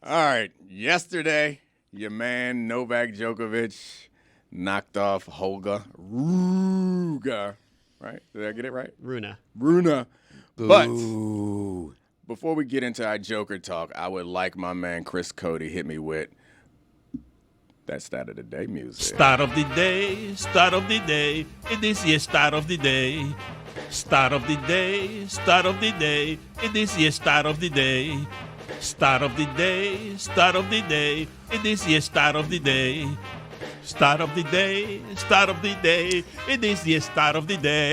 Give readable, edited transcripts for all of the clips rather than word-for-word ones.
All right. Yesterday, your man Novak Djokovic knocked off Holger Rune. Right? Did I get it right? Rune. But before we get into our Joker talk, I would like my man Chris Cody hit me with that start of the day music. Start of the day, it is your start of the day. Start of the day, it is your start of the day. Start of the day, it is your start of the day. Start of the day, it is the start of the day.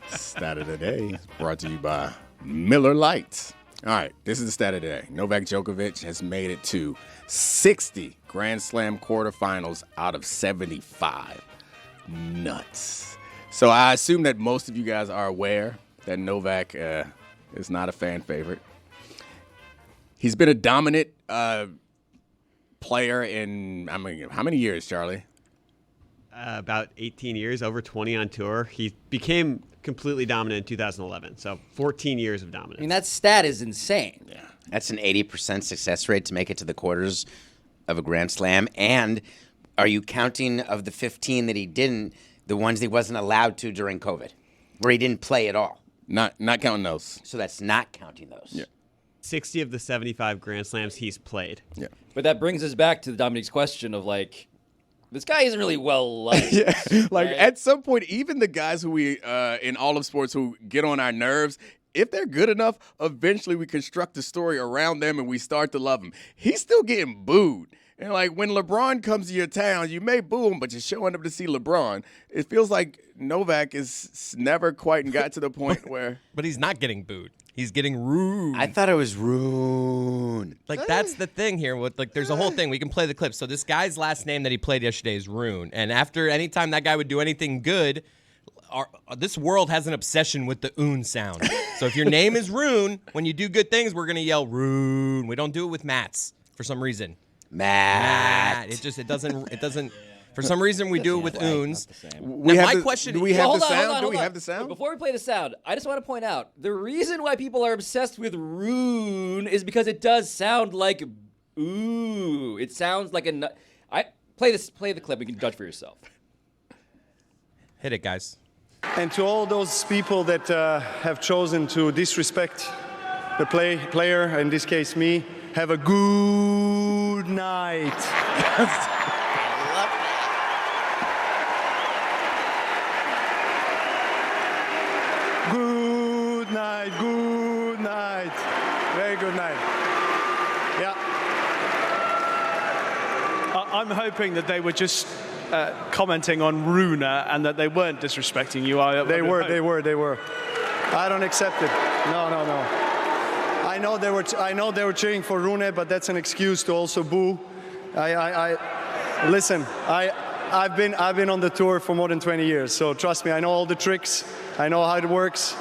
Stat of the day brought to you by Miller Lite. All right, this is the stat of the day. Novak Djokovic has made it to 60 Grand Slam quarterfinals out of 75. Nuts. So I assume that most of you guys are aware that Novak is not a fan favorite. He's been a dominant player in, how many years, Charlie? About 18 years, over 20 on tour. He became completely dominant in 2011, so 14 years of dominance. I mean, that stat is insane. Yeah. That's an 80% success rate to make it to the quarters of a Grand Slam. And are you counting of the 15 that he didn't, the ones he wasn't allowed to during COVID, where he didn't play at all? Not counting those. So that's not counting those. Yeah. 60 of the 75 Grand Slams he's played. Yeah. But that brings us back to Dominique's question of, like, this guy isn't really well liked. Yeah, like right? at some point, even the guys who we in all of sports who get on our nerves, if they're good enough, eventually we construct a story around them and we start to love them. He's still getting booed. And like when LeBron comes to your town, you may boo him, but you're showing up to see LeBron. It feels like Novak is never quite got to the point where. But he's not getting booed. He's getting rude. I thought it was Rune. Like, that's the thing here. Like, there's a whole thing. We can play the clip. So this guy's last name that he played yesterday is Rune. And after any time that guy would do anything good, this world has an obsession with the oon sound. So if your name is Rune, when you do good things, we're going to yell Rune. We don't do it with Mats for some reason. Matt. It doesn't. For some reason, we do it with oons. We Now, have my the- question do we is- have Hold the on, sound? hold on, Do we hold have on. the sound? Before we play the sound, I just want to point out the reason why people are obsessed with Rune is because it does sound like ooh. It sounds like play the clip. You can judge for yourself. Hit it, guys. And to all those people that have chosen to disrespect the player, in this case me, have a good night. Good night. Very good night. Yeah. I'm hoping that they were just commenting on Runa and that they weren't disrespecting you. They were. I don't accept it. No. I know they were cheering for Rune, but that's an excuse to also boo. Listen. I've been on the tour for more than 20 years, so trust me, I know all the tricks. I know how it works.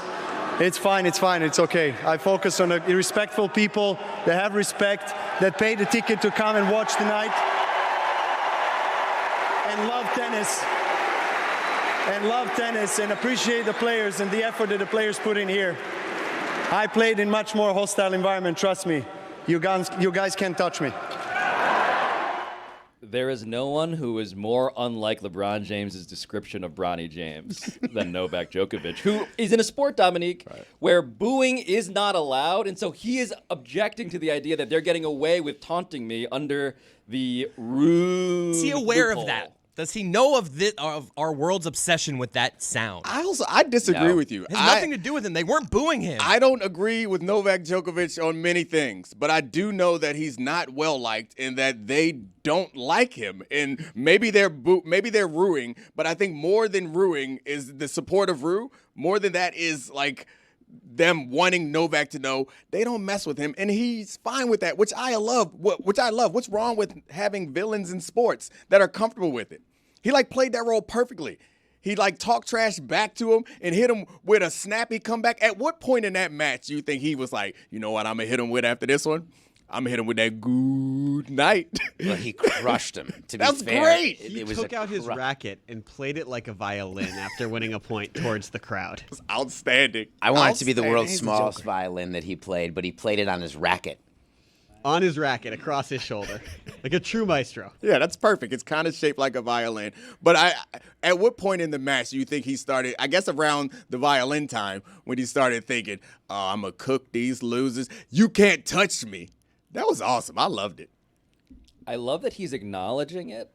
It's fine, it's okay. I focus on the respectful people that have respect, that pay the ticket to come and watch tonight. And love tennis and appreciate the players and the effort that the players put in here. I played in much more hostile environment, trust me. You guys can't touch me. There is no one who is more unlike LeBron James's description of Bronny James than Novak Djokovic, who is in a sport, Dominique, where booing is not allowed, and so he is objecting to the idea that they're getting away with taunting me under the rude Is he aware loophole. of that? Does he know of our world's obsession with that sound? I disagree with you. It has nothing to do with him. They weren't booing him. I don't agree with Novak Djokovic on many things, but I do know that he's not well liked and that they don't like him. And maybe they're ruining, but I think more than ruining is the support of Rue. More than that is like them wanting Novak to know they don't mess with him, and he's fine with that, which I love. What's wrong with having villains in sports that are comfortable with it? He played that role perfectly. He talked trash back to him and hit him with a snappy comeback. At what point in that match do you think he was like, you know what, I'm gonna hit him with after this one? I'm going to hit him with that good night. Well, he crushed him, to be That's fair. great. He It was took a out his racket and played it like a violin after winning a point towards the crowd. Outstanding. I want it to be the Outstanding. world's He's a smallest joker. violin that he played, but he played it on his racket. On his racket, across his shoulder. Like a true maestro. Yeah, that's perfect. It's kind of shaped like a violin. But at what point in the match do you think he started, I guess around the violin time, when he started thinking, oh, I'm going to cook these losers. You can't touch me. That was awesome. I loved it. I love that he's acknowledging it.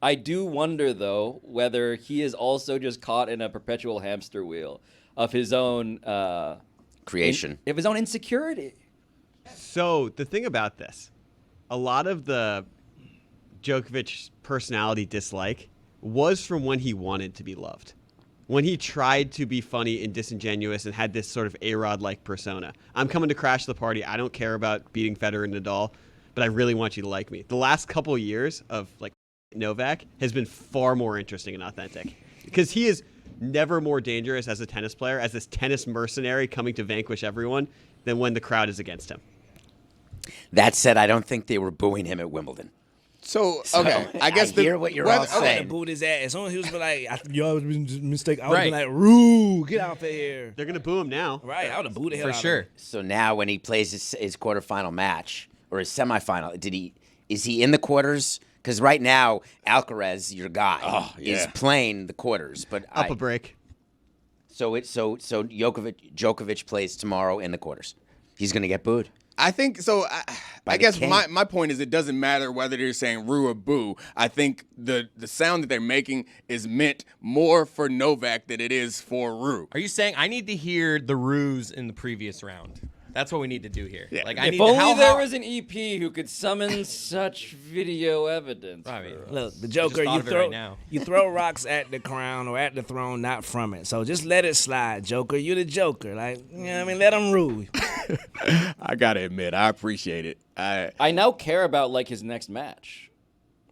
I do wonder, though, whether he is also just caught in a perpetual hamster wheel of his own Creation. of his own insecurity. So the thing about this, a lot of the Djokovic personality dislike was from when he wanted to be loved. When he tried to be funny and disingenuous and had this sort of A-Rod-like persona. I'm coming to crash the party. I don't care about beating Federer and Nadal, but I really want you to like me. The last couple of years of like Novak has been far more interesting and authentic because he is never more dangerous as a tennis player, as this tennis mercenary coming to vanquish everyone, than when the crowd is against him. That said, I don't think they were booing him at Wimbledon. So, okay, I guess hear what you're all I would have saying. booed his ass. As soon as he was like, you always been a mistake. I would have Right. been like, Rue, get out of here. They're going to boo him now. Right, I would have booed the hell For out of sure. him. So now when he plays his quarterfinal match or his semifinal, is he in the quarters? Because right now, Alcaraz, your guy, is playing the quarters. But Up a break. So Djokovic plays tomorrow in the quarters. He's going to get booed. I think so. I the guess king. my point is it doesn't matter whether they're saying roo or boo. I think the sound that they're making is meant more for Novak than it is for Rue. Are you saying I need to hear the ruse in the previous round? That's what we need to do here. Yeah. Like I If need only how there hot- was an EP who could summon such video evidence. I mean, Look, the Joker, thought you of it throw right now. you throw rocks at the crown or at the throne, not from it. So just let it slide, Joker. You're the Joker. Like, you know what I mean? Let him rule. I gotta admit, I appreciate it. I now care about like his next match.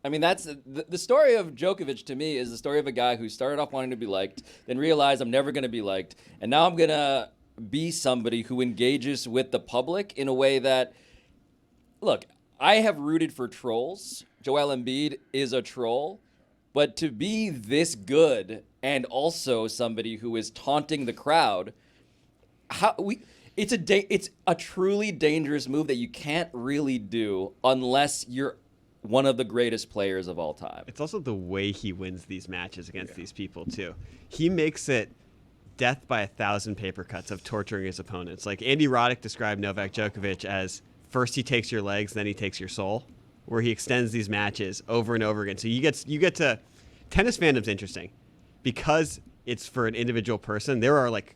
I mean, that's the story of Djokovic to me is the story of a guy who started off wanting to be liked, then realized I'm never going to be liked, and now I'm going to be somebody who engages with the public in a way that, look, I have rooted for trolls. Joel Embiid is a troll, but to be this good and also somebody who is taunting the crowd, it's a truly dangerous move that you can't really do unless you're one of the greatest players of all time. It's also the way he wins these matches against these people, too. He makes it death by 1,000 paper cuts of torturing his opponents. Like Andy Roddick described Novak Djokovic as first he takes your legs, then he takes your soul, where he extends these matches over and over again. So you get to tennis fandom's interesting because it's for an individual person. There are like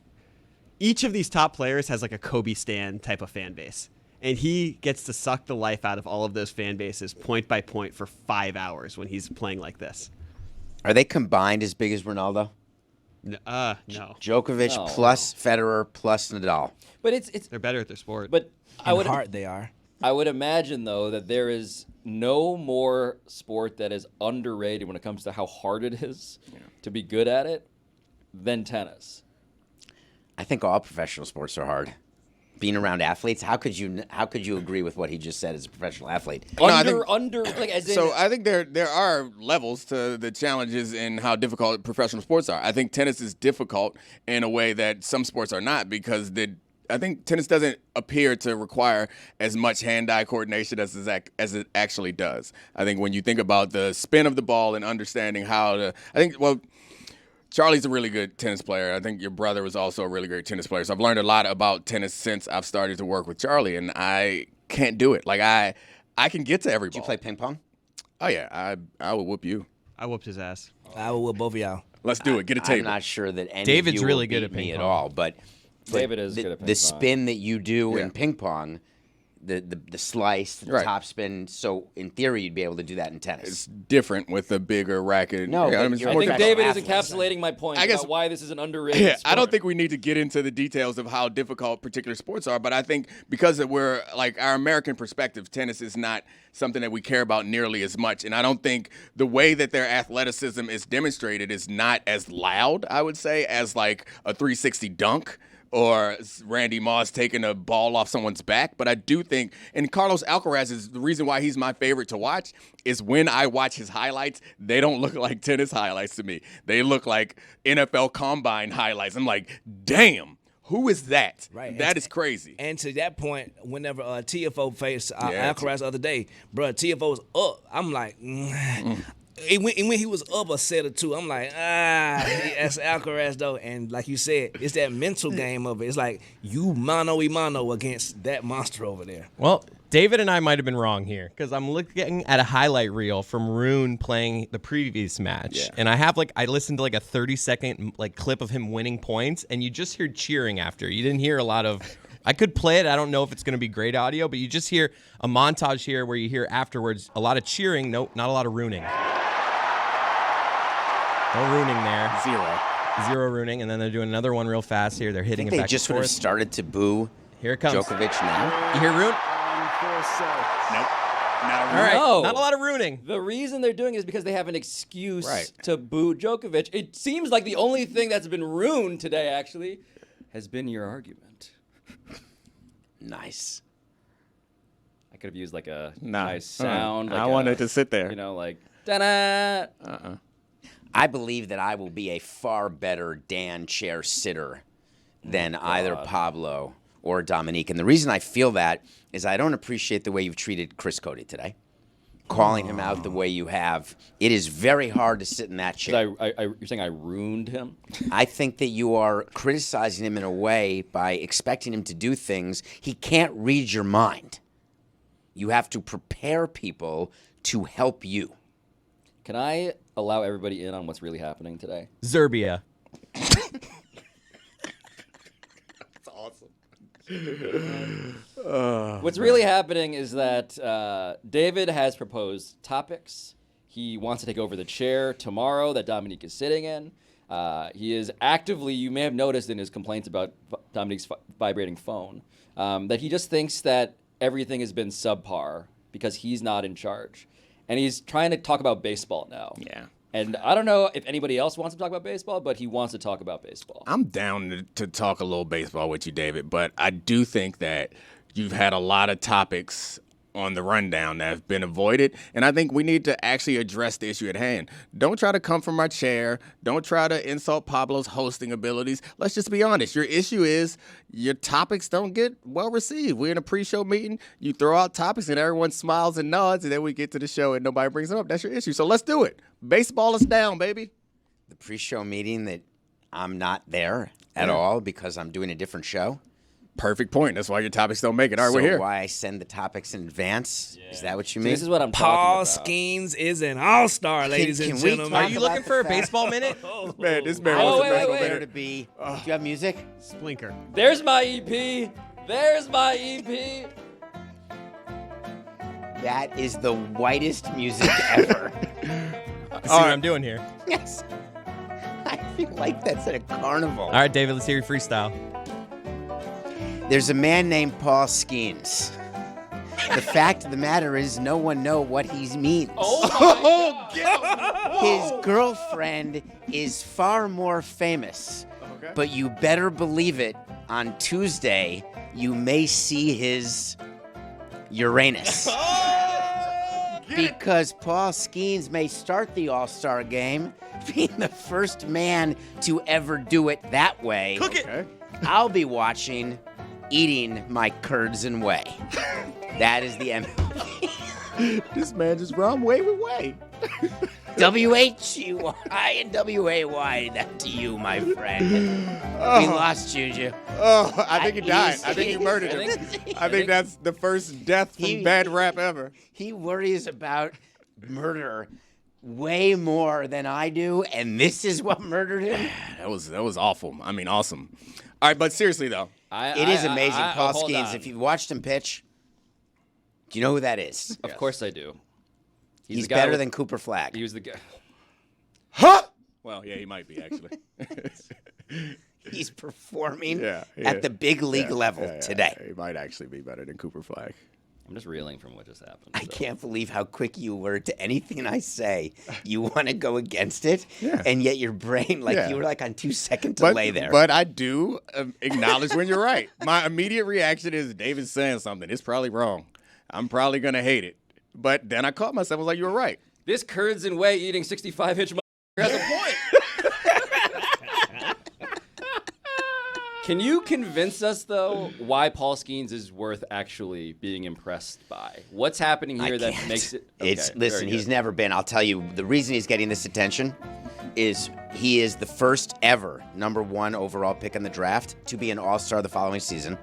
each of these top players has like a Kobe Stan type of fan base. And he gets to suck the life out of all of those fan bases point by point for 5 hours when he's playing like this. Are they combined as big as Ronaldo? No. Djokovic No. plus Federer plus Nadal. But it's They're better at their sport. but I In would heart, they are. I would imagine though that there is no more sport that is underrated when it comes to how hard it is to be good at it than tennis. I think all professional sports are hard. Being around athletes, how could you agree with what he just said as a professional athlete? I think- Like as in So I think there are levels to the challenges in how difficult professional sports are. I think tennis is difficult in a way that some sports are not because I think tennis doesn't appear to require as much hand-eye coordination as it actually does. I think when you think about the spin of the ball and understanding how to, Charlie's a really good tennis player. I think your brother was also a really great tennis player. So I've learned a lot about tennis since I've started to work with Charlie, and I can't do it. Like I can get to every Did you ball. play ping pong? Oh yeah, I would whoop you. I whooped his ass. I will with both of y'all. Let's do it. Get a I'm table. not sure that any David's of you really will good at beat me ping at pong. all, but David is the, good at ping the pong. spin that you do Yeah. in ping pong, the slice, the Right. top spin. So in theory, you'd be able to do that in tennis. It's different with a bigger racket. No, yeah, but it's you're I more think professional David is athlete. encapsulating my point I guess- about why this is an underrated Yeah, I don't sport. think we need to get into the details of how difficult particular sports are, but I think because we're like our American perspective, tennis is not something that we care about nearly as much. And I don't think the way that their athleticism is demonstrated is not as loud, I would say, as like a 360 dunk. or Randy Moss taking a ball off someone's back. But I do think, and Carlos Alcaraz is the reason why he's my favorite to watch, is when I watch his highlights, they don't look like tennis highlights to me. They look like NFL Combine highlights. I'm like, damn. Who is that? Right. That is crazy. And to that point, whenever TFO faced Alcaraz the other day, bro, TFO was up. I'm like, when he was up a set or two, I'm like, that's Alcaraz though. And like you said, it's that mental game of it. It's like you mano-a-mano against that monster over there. Well, David and I might have been wrong here because I'm looking at a highlight reel from Rune playing the previous match, and I listened to like a 30-second clip of him winning points, and you just hear cheering after. You didn't hear a lot of. I could play it. I don't know if it's going to be great audio, but you just hear a montage here where you hear afterwards a lot of cheering. Nope, not a lot of ruining. No ruining there. Zero ruining, and then they're doing another one real fast here. They're hitting it back and forth. They just would have started to boo Here it comes. Djokovic now. You hear Rune? Nope. All right. No. Not a lot of ruining. The reason they're doing it is because they have an excuse to boo Djokovic. It seems like the only thing that's been ruined today, actually, has been your argument. Nice. I could have used like a Nah. nice sound. I wanted to sit there. You know, like, da-da. I believe that I will be a far better Dan chair sitter than either Pablo or Dominique. And the reason I feel that is I don't appreciate the way you've treated Chris Cody today. Calling him out the way you have. It is very hard to sit in that chair. You're saying I ruined him? I think that you are criticizing him in a way by expecting him to do things. He can't read your mind. You have to prepare people to help you. Can I allow everybody in on what's really happening today? Zerbia. What's really happening is that David has proposed topics. He wants to take over the chair tomorrow that Dominique is sitting in. He is actively, you may have noticed in his complaints about Dominique's vibrating phone, that he just thinks that everything has been subpar because he's not in charge. And he's trying to talk about baseball now. Yeah. And I don't know if anybody else wants to talk about baseball, but he wants to talk about baseball. I'm down to talk a little baseball with you, David, but I do think that you've had a lot of topics on the rundown that have been avoided, and I think we need to actually address the issue at hand. Don't try to come from our chair. Don't try to insult Pablo's hosting abilities. Let's just be honest. Your issue is your topics don't get well received. We're in a pre-show meeting. You throw out topics, and everyone smiles and nods, and then we get to the show, and nobody brings them up. That's your issue. So let's do it. Baseball is down, baby. The pre-show meeting that I'm not there at all because I'm doing a different show. Perfect point. That's why your topics don't make it. All right, we're here. So why I send the topics in advance? Yeah. Is that what you mean? This is what I'm Paul talking about. Skenes is an all-star, ladies and can we gentlemen. talk Are you about looking the for a fact- baseball minute? Man, this man Oh, was wait, a wait, baseball wait. Better player. to be. Do you have music? Splinker. There's my EP. There's my EP. That is the whitest music ever. See what I'm doing here. Yes. I feel like that's at a carnival. All right, David, let's hear your freestyle. There's a man named Paul Skenes. The fact of the matter is no one knows what he means. Oh, my God. His girlfriend is far more famous. Okay. But you better believe it, on Tuesday, you may see his Uranus. Because Paul Skenes may start the All-Star game being the first man to ever do it that way. Cook it. Okay. I'll be watching, eating my curds and whey. That is the MLB. This man just run way with way. W-H-U-I and W-A-Y. That to you, my friend. We lost Juju. Oh, I think he died. he's- I think you murdered him. I think that's the first death from He- bad rap ever. He worries about murder way more than I do, and this is what murdered him. That was awful. I mean, awesome. All right, but seriously though, It is amazing. Paul hold Skenes, on. if you've watched him pitch, do you know who that is? Of course I do. He's the guy better with- than Cooper Flagg. He was the guy. huh? Well, yeah, he might be actually. He's performing Yeah, at the big league level Yeah, today. He might actually be better than Cooper Flagg. I'm just reeling from what just happened. I can't believe how quick you were to anything I say. You want to go against it, and yet your brain, you were like on 2-second delay there. But I do acknowledge when you're right. My immediate reaction is David's saying something. It's probably wrong. I'm probably going to hate it. But then I caught myself. I was like, you were right. This curds and whey eating 65-inch has a point. Can you convince us, though, why Paul Skenes is worth actually being impressed by? What's happening here that makes it... Okay, listen, he's never been. I'll tell you, the reason he's getting this attention is he is the first ever #1 overall pick in the draft to be an All-Star the following season.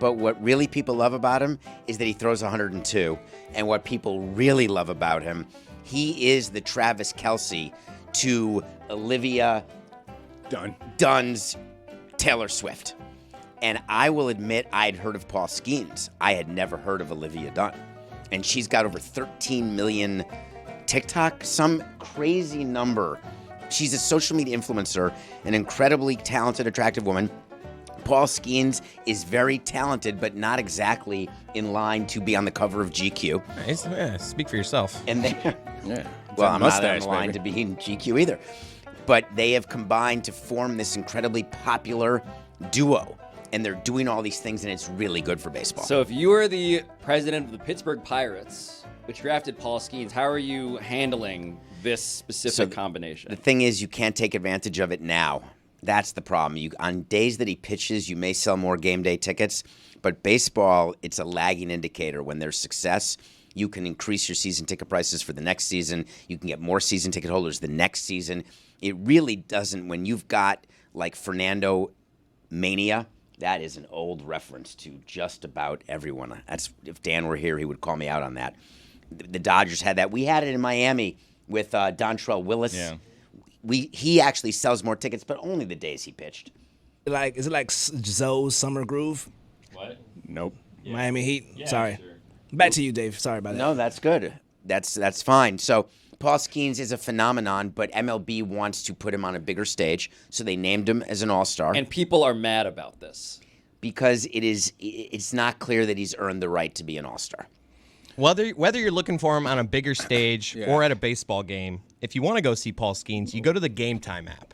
But what really people love about him is that he throws 102. And what people really love about him, he is the Travis Kelce to Olivia Dunn's Taylor Swift. And I will admit I'd heard of Paul Skenes. I had never heard of Olivia Dunn. And she's got over 13 million TikTok, some crazy number. She's a social media influencer, an incredibly talented, attractive woman. Paul Skenes is very talented, but not exactly in line to be on the cover of GQ. Nice. Yeah, speak for yourself. And well, I'm not in line to be in GQ either. But they have combined to form this incredibly popular duo. And they're doing all these things, and it's really good for baseball. So if you were the president of the Pittsburgh Pirates, which drafted Paul Skenes, how are you handling this specific combination? The thing is, you can't take advantage of it now. That's the problem. On days that he pitches, you may sell more game day tickets. But baseball, it's a lagging indicator. When there's success, you can increase your season ticket prices for the next season. You can get more season ticket holders the next season. It really doesn't. When you've got like Fernando Mania, that is an old reference to just about everyone. If Dan were here, he would call me out on that. The Dodgers had that. We had it in Miami with Dontrell Willis. Yeah. He actually sells more tickets, but only the days he pitched. Is it like Zoe's Summer Groove? What? Nope. Yeah. Miami Heat? Yeah, Sorry. sure. Back to you, Dave. Sorry about that. No, that's good. That's fine. So Paul Skenes is a phenomenon, but MLB wants to put him on a bigger stage, so they named him as an All-Star. And people are mad about this. Because it's not clear that he's earned the right to be an All-Star. Whether you're looking for him on a bigger stage or at a baseball game, if you want to go see Paul Skenes, you go to the Game Time app.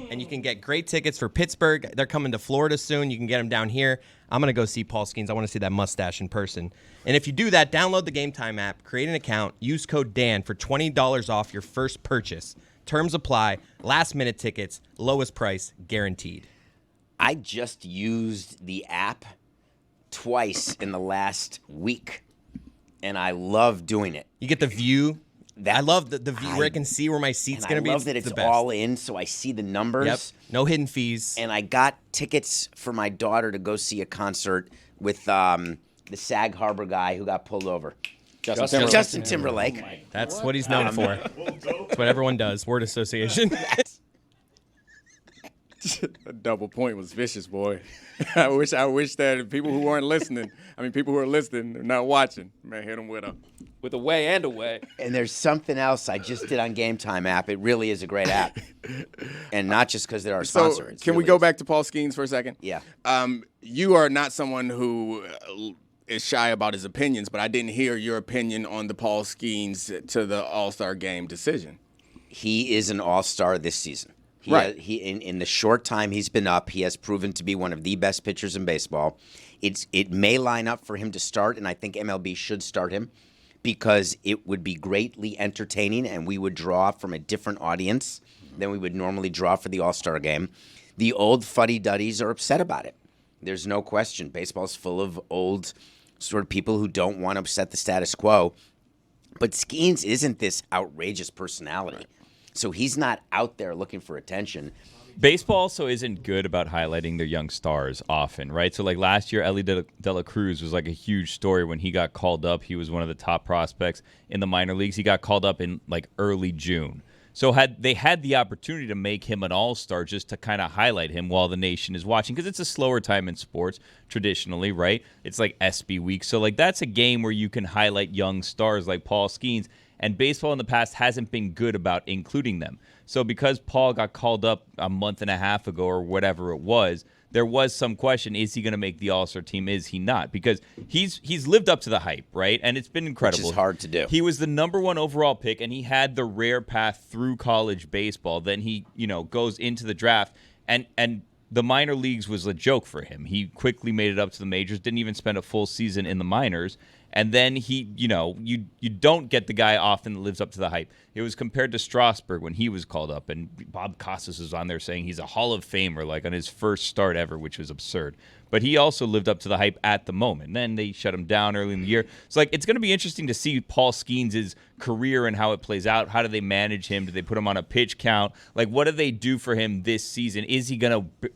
And you can get great tickets for Pittsburgh. They're coming to Florida soon. You can get them down here. I'm going to go see Paul Skenes. I want to see that mustache in person. And if you do that, download the Game Time app, create an account, use code DAN for $20 off your first purchase. Terms apply. Last-minute tickets. Lowest price guaranteed. I just used the app twice in the last week, and I love doing it. You get the view. I love the view where I can see where my seat's going to be. I love that it's all in, so I see the numbers. Yep. No hidden fees. And I got tickets for my daughter to go see a concert with the Sag Harbor guy who got pulled over. Justin Timberlake. That's what he's known for. That's what everyone does. Word association. A double point was vicious, boy. I wish that people who weren't listening, people who are listening, are not watching, man, hit them with a way and a way. And there's something else I just did on Game Time app. It really is a great app. And not just because they're our sponsor. So can we go back to Paul Skenes for a second? Yeah. You are not someone who is shy about his opinions, but I didn't hear your opinion on the Paul Skenes to the All-Star game decision. He is an All-Star this season. In the short time he's been up, he has proven to be one of the best pitchers in baseball. It may line up for him to start, and I think MLB should start him because it would be greatly entertaining, and we would draw from a different audience than we would normally draw for the All-Star game. The old fuddy-duddies are upset about it. There's no question. Baseball's full of old sort of people who don't want to upset the status quo. But Skenes isn't this outrageous personality. So he's not out there looking for attention. Baseball also isn't good about highlighting their young stars often, right? So like last year, Ellie De La Cruz was like a huge story when he got called up. He was one of the top prospects in the minor leagues. He got called up in like early June. So had they had the opportunity to make him an all-star just to kind of highlight him while the nation is watching, because it's a slower time in sports traditionally, right? It's like SB week. So like that's a game where you can highlight young stars like Paul Skenes. And baseball in the past hasn't been good about including them. So because Paul got called up a month and a half ago or whatever it was, there was some question, is he going to make the All-Star team? Is he not? Because he's lived up to the hype, right? And it's been incredible. Which is hard to do. He was the number 1 overall pick, and he had the rare path through college baseball. Then he, goes into the draft, and the minor leagues was a joke for him. He quickly made it up to the majors, didn't even spend a full season in the minors. And then he, you don't get the guy often that lives up to the hype. It was compared to Strasburg when he was called up, and Bob Costas was on there saying he's a Hall of Famer, like on his first start ever, which was absurd. But he also lived up to the hype at the moment. Then they shut him down early in the year. So, it's going to be interesting to see Paul Skenes' career and how it plays out. How do they manage him? Do they put him on a pitch count? What do they do for him this season? Is he going to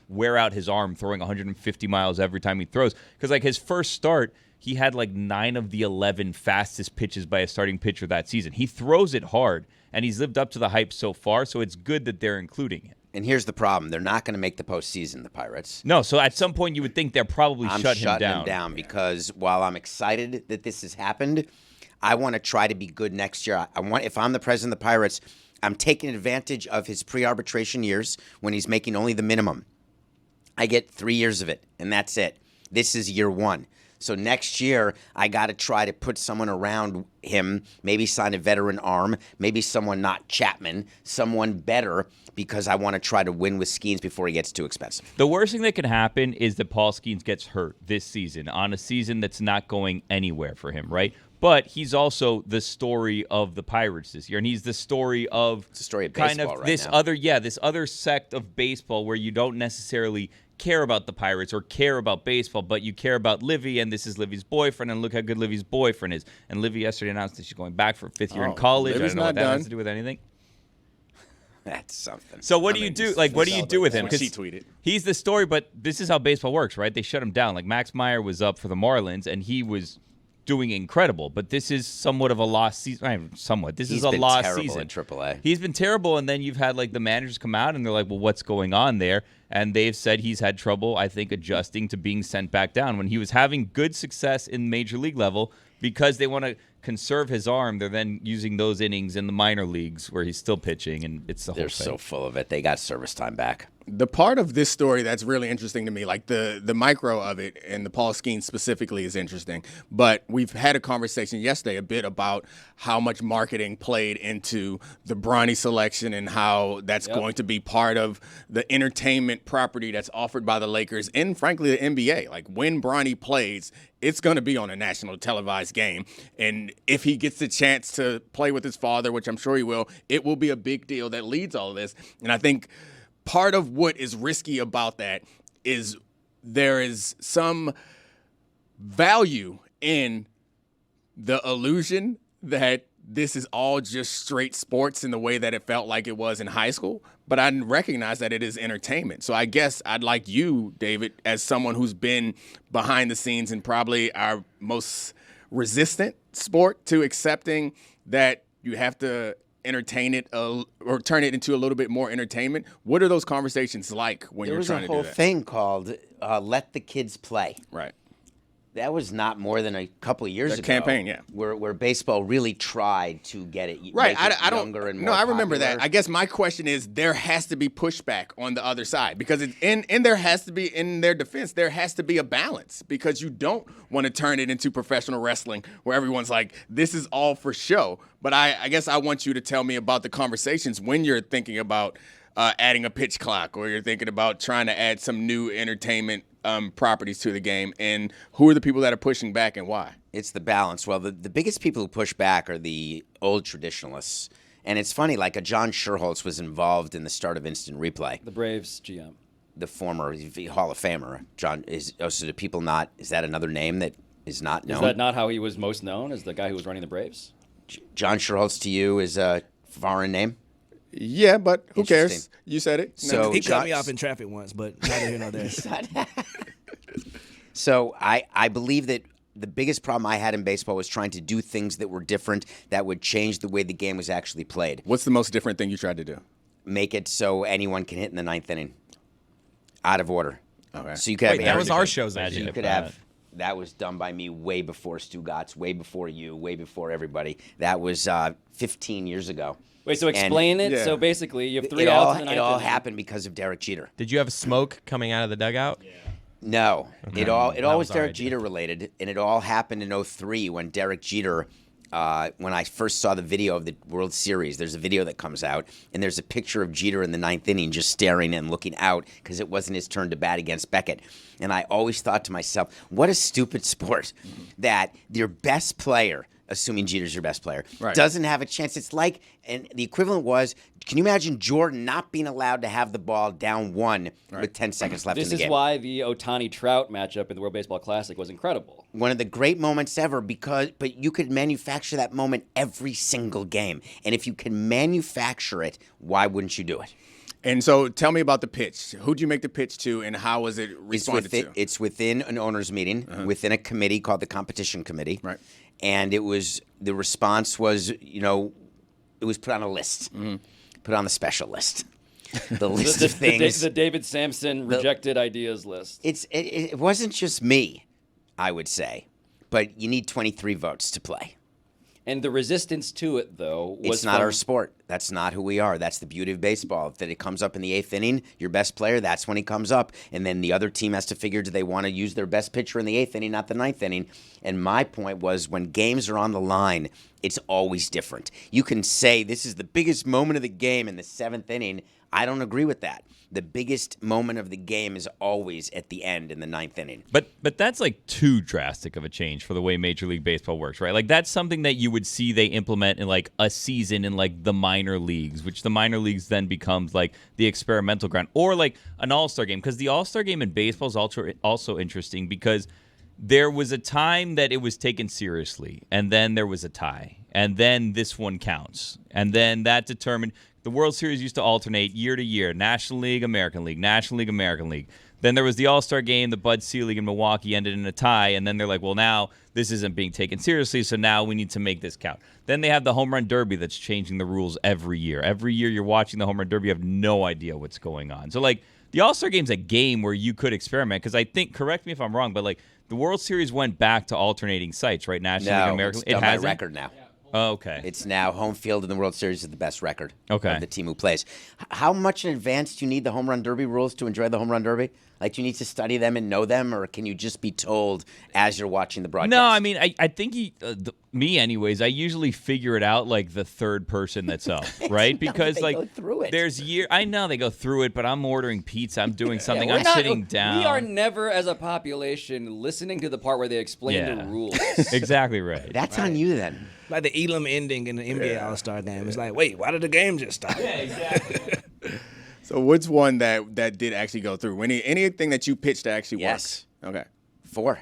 wear out his arm throwing 150 miles every time he throws? Because, his first start, he had 9 of the 11 fastest pitches by a starting pitcher that season. He throws it hard, and he's lived up to the hype so far, so it's good that they're including him. And here's the problem. They're not going to make the postseason, the Pirates. No, so at some point you would think they'll probably shut him shutting down. him down because while I'm excited that this has happened, I want to try to be good next year. If I'm the president of the Pirates, I'm taking advantage of his pre-arbitration years when he's making only the minimum. I get 3 years of it, and that's it. This is year 1. So next year, I got to try to put someone around him, maybe sign a veteran arm, maybe someone not Chapman, someone better, because I want to try to win with Skenes before he gets too expensive. The worst thing that can happen is that Paul Skenes gets hurt this season on a season that's not going anywhere for him, right? But he's also the story of the Pirates this year, and he's the story of It's a story of kind baseball of right this now. this other sect of baseball where you don't necessarily care about the Pirates or care about baseball, but you care about Livy, and this is Livy's boyfriend, and look how good Livy's boyfriend is. And Livy yesterday announced that she's going back for 5th year in college. Livy's I don't know not what that done. has to do with anything. That's something. So what do you do? What do you do with him? That's what 'Cause she tweeted. he's the story, but this is how baseball works, right? They shut him down. Max Meyer was up for the Marlins, and he was doing incredible. But this is somewhat of a lost season. Somewhat. This is a lost terrible season. in AAA. He's been terrible, and then you've had the managers come out, and they're like, well, what's going on there? And they've said he's had trouble, I think, adjusting to being sent back down. When he was having good success in major league level, because they want to conserve his arm, they're then using those innings in the minor leagues where he's still pitching, and it's the whole They're thing. so full of it. They got service time back. The part of this story that's really interesting to me, the micro of it, and the Paul Skenes specifically is interesting. But we've had a conversation yesterday a bit about how much marketing played into the Bronny selection and how that's going to be part of the entertainment property that's offered by the Lakers and, frankly, the NBA. When Bronny plays, it's going to be on a national televised game. And if he gets the chance to play with his father, which I'm sure he will, it will be a big deal that leads all of this. And I think part of what is risky about that is there is some value in the illusion that this is all just straight sports in the way that it felt like it was in high school. But I recognize that it is entertainment. So I guess I'd like you, David, as someone who's been behind the scenes and probably our most resistant sport to accepting that you have to entertain it or turn it into a little bit more entertainment. What are those conversations like when There you're was trying a to do whole that? thing called Let the Kids Play. Right. That was not more than a couple of years The ago. campaign, yeah. Where baseball really tried to get it Right. make it I don't. younger and No, more I remember popular. that. I guess my question is there has to be pushback on the other side because there has to be, in their defense, there has to be a balance because you don't want to turn it into professional wrestling where everyone's like, this is all for show. But I guess I want you to tell me about the conversations when you're thinking about adding a pitch clock or you're thinking about trying to add some new entertainment properties to the game, and who are the people that are pushing back and why? It's the balance. Well, the biggest people who push back are the old traditionalists. And it's funny, a John Sherholtz was involved in the start of instant replay. The Braves GM. The former Hall of Famer. So do people not, is that another name that is not known? Is that not how he was most known, as the guy who was running the Braves? John Sherholtz to you is a foreign name? Yeah, but who cares? Interesting. You said it. So He cut John- me off in traffic once, but neither here nor there. So I believe that the biggest problem I had in baseball was trying to do things that were different that would change the way the game was actually played. What's the most different thing you tried to do? Make it so anyone can hit in the ninth inning. Out of order. Okay. So you could have Wait, that was our show's Imagine idea. you if could that- have That was done by me way before Stugotz, way before you, way before everybody. That was 15 years ago. Wait, so explain it. Yeah. So basically, you have 3 outs in the ninth It all inning. happened because of Derek Jeter. Did you have smoke coming out of the dugout? Yeah. No, it all was was Derek alright. Jeter related, and it all happened in 03 when Derek Jeter. When I first saw the video of the World Series, there's a video that comes out, and there's a picture of Jeter in the ninth inning just staring and looking out because it wasn't his turn to bat against Beckett. And I always thought to myself, what a stupid sport that your best player, assuming Jeter's your best player, doesn't have a chance. It's like, and the equivalent was, can you imagine Jordan not being allowed to have the ball down 1 with 10 seconds left in the game? This is why the Ohtani-Trout matchup in the World Baseball Classic was incredible. One of the great moments ever but you could manufacture that moment every single game. And if you can manufacture it, why wouldn't you do it? And so tell me about the pitch. Who'd you make the pitch to, and how was it responded to? It's within an owner's meeting, within a committee called the Competition Committee. Right. And the response was, it was put on a list, put on the special list. The list of things. The David Samson rejected ideas list. It wasn't just me, I would say, but you need 23 votes to play. And the resistance to it, though, was It's not our sport. That's not who we are. That's the beauty of baseball. That it comes up in the 8th inning, your best player, that's when he comes up. And then the other team has to figure, do they want to use their best pitcher in the 8th inning, not the 9th inning? And my point was, when games are on the line, it's always different. You can say this is the biggest moment of the game in the 7th inning. I don't agree with that. The biggest moment of the game is always at the end in the 9th inning. But that's like too drastic of a change for the way Major League Baseball works, right? Like that's something that you would see they implement in like a season in like the minor leagues, which the minor leagues then becomes like the experimental ground, or like an All-Star game, because the All-Star game in baseball is also interesting because there was a time that it was taken seriously, and then there was a tie, and then this one counts, and then that determined. The World Series used to alternate year to year, National League, American League, National League, American League. Then there was the All-Star game, the Bud Selig in Milwaukee ended in a tie, and then they're like, well, now this isn't being taken seriously, so now we need to make this count. Then they have the Home Run Derby that's changing the rules every year. Every year you're watching the Home Run Derby, you have no idea what's going on. So, like, the All-Star game's a game where you could experiment, because I think, correct me if I'm wrong, but, like, the World Series went back to alternating sites, right? National League, American League. It's done by record now. Oh, okay. It's now home field in the World Series is the best record of the team who plays. How much in advance do you need the Home Run Derby rules to enjoy the Home Run Derby? Like, do you need to study them and know them, or can you just be told as you're watching the broadcast? No, I mean, I think me anyways, I usually figure it out like the third person that's up, right? Because they like go through it. I know they go through it, but I'm ordering pizza, I'm doing something, we're I'm not- sitting down. We are never, as a population, listening to the part where they explain the rules. Exactly right. That's on you then. Like the Elam ending in the NBA All-Star game. It's like, wait, why did the game just stop? Yeah, exactly. So what's one that did actually go through? Anything that you pitched that actually Yes. worked? Okay. 4.